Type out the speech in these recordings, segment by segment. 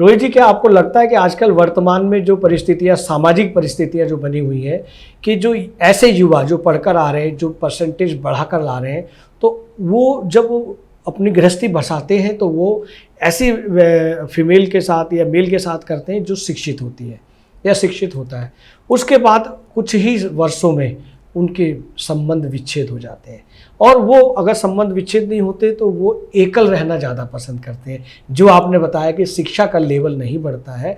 रोहित जी, क्या आपको लगता है कि आजकल वर्तमान में जो परिस्थितियां, सामाजिक परिस्थितियां जो बनी हुई है, कि जो ऐसे युवा जो पढ़कर आ रहे हैं, जो परसेंटेज बढ़ाकर ला रहे हैं, तो वो जब वो अपनी गृहस्थी बसाते हैं तो वो ऐसी फीमेल के साथ या मेल के साथ करते हैं जो शिक्षित होती है या शिक्षित होता है, उसके बाद कुछ ही वर्षों में उनके संबंध विच्छेद हो जाते हैं, और वो अगर संबंध विच्छेद नहीं होते तो वो एकल रहना ज़्यादा पसंद करते हैं। जो आपने बताया कि शिक्षा का लेवल नहीं बढ़ता है,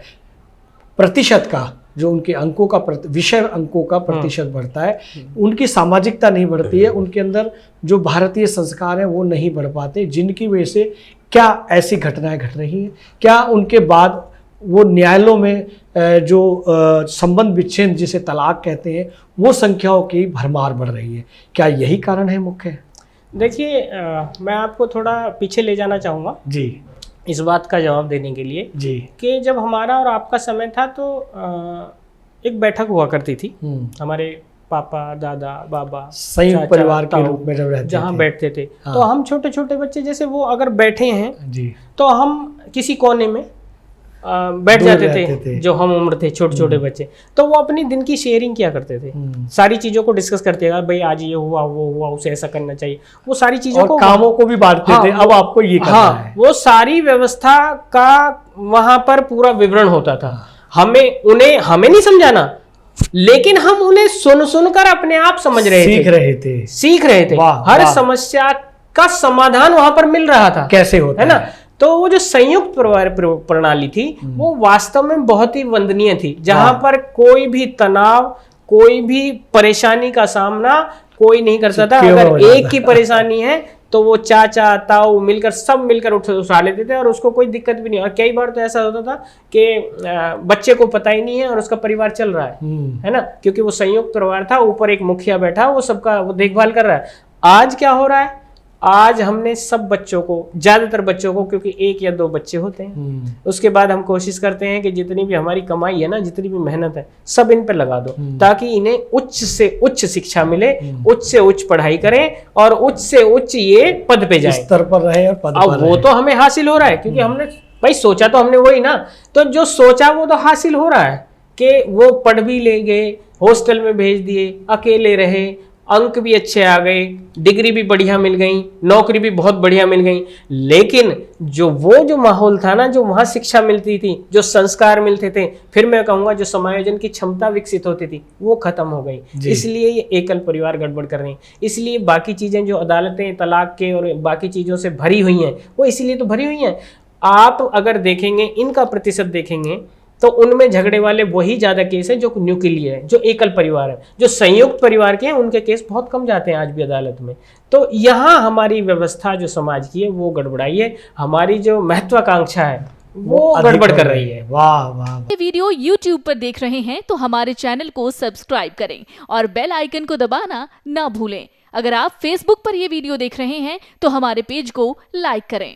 प्रतिशत का जो उनके अंकों का विषय अंकों का प्रतिशत बढ़ता है, उनकी सामाजिकता नहीं बढ़ती है, उनके अंदर जो भारतीय संस्कार हैं वो नहीं बढ़ पाते, जिनकी वजह से क्या ऐसी घटनाएं घट रही हैं? क्या उनके बाद वो न्यायालयों में जो संबंध विच्छेद जिसे तलाक कहते हैं, वो संख्याओं की भरमार बढ़ रही है? क्या यही कारण है मुख्य? देखिए, मैं आपको थोड़ा पीछे ले जाना चाहूँगा जी इस बात का जवाब देने के लिए जी, कि जब हमारा और आपका समय था तो एक बैठक हुआ करती थी, हमारे पापा, दादा, बाबा, संयुक्त परिवार के रूप में जब रहते जहाँ थे, बैठते थे। हाँ। तो हम छोटे छोटे बच्चे जैसे वो अगर बैठे हैं जी, तो हम किसी कोने में बैठ दूर जाते रहते थे। थे। जो हम उम्र थे, छोटे छोटे बच्चे, तो वो अपनी दिन की शेयरिंग किया करते थे, सारी चीजों को डिस्कस करते थे, भाई आज ये हुआ, वो हुआ, उसे ऐसा करना चाहिए, वो सारी चीजों और को, कामों को भी बांटते हाँ, थे, अब आपको ये करना हाँ, है। वो सारी व्यवस्था का वहां पर पूरा विवरण होता था। हमें नहीं समझाना, लेकिन हम उन्हें सुनकर अपने आप समझ रहे थे, सीख रहे थे। हर समस्या का समाधान वहां पर मिल रहा था, कैसे होता है ना। तो वो जो संयुक्त परिवार प्रणाली थी वो वास्तव में बहुत ही वंदनीय थी, जहां पर कोई भी तनाव, कोई भी परेशानी का सामना कोई नहीं करता था। अगर एक की परेशानी है तो वो चाचा, ताऊ मिलकर, सब मिलकर उठा लेते थे और उसको कोई दिक्कत भी नहीं। और कई बार तो ऐसा होता था कि बच्चे को पता ही नहीं है और उसका परिवार चल रहा है ना, क्योंकि वो संयुक्त परिवार था, ऊपर एक मुखिया बैठा, वो सबका वो देखभाल कर रहा है। आज क्या हो रहा है, आज हमने सब बच्चों को, ज्यादातर बच्चों को, क्योंकि 1 या 2 बच्चे होते हैं, उसके बाद हम कोशिश करते हैं कि जितनी भी हमारी कमाई है ना, जितनी भी मेहनत है, सब इन पर लगा दो, ताकि इन्हें उच्च से उच्च शिक्षा मिले, उच्च से उच्च पढ़ाई करें और उच्च से उच्च ये पद पे जाए, स्तर पर रहे और पद पर वो तो हमें हासिल हो रहा है, क्योंकि हमने भाई सोचा तो हमने वही ना, तो जो सोचा वो तो हासिल हो रहा है कि वो पढ़ भी लेंगे, हॉस्टल में भेज दिए, अकेले रहे, अंक भी अच्छे आ गए, डिग्री भी बढ़िया मिल गई, नौकरी भी बहुत बढ़िया मिल गई। लेकिन जो माहौल था ना, जो वहां शिक्षा मिलती थी, जो संस्कार मिलते थे, फिर मैं कहूंगा जो समायोजन की क्षमता विकसित होती थी, वो खत्म हो गई। इसलिए ये एकल परिवार गड़बड़ कर रहे हैं। इसलिए बाकी चीजें जो अदालतें तलाक के और बाकी चीजों से भरी हुई हैं, वो इसीलिए तो भरी हुई हैं। आप अगर देखेंगे, इनका प्रतिशत देखेंगे तो उनमें झगड़े वाले वही ज्यादा केस है जो न्यूक्लियर है, जो एकल परिवार है। जो संयुक्त परिवार के हैं उनके केस बहुत कम जाते हैं आज भी अदालत में। तो यहाँ हमारी व्यवस्था जो समाज की है वो गड़बड़ाई है, हमारी जो महत्वाकांक्षा है वो गड़बड़ कर रही है। वाह वाह। ये वीडियो YouTube पर देख रहे हैं तो हमारे चैनल को सब्सक्राइब करें और बेल आइकन को दबाना ना भूलें। अगर आप Facebook पर ये वीडियो देख रहे हैं तो हमारे पेज को लाइक करें।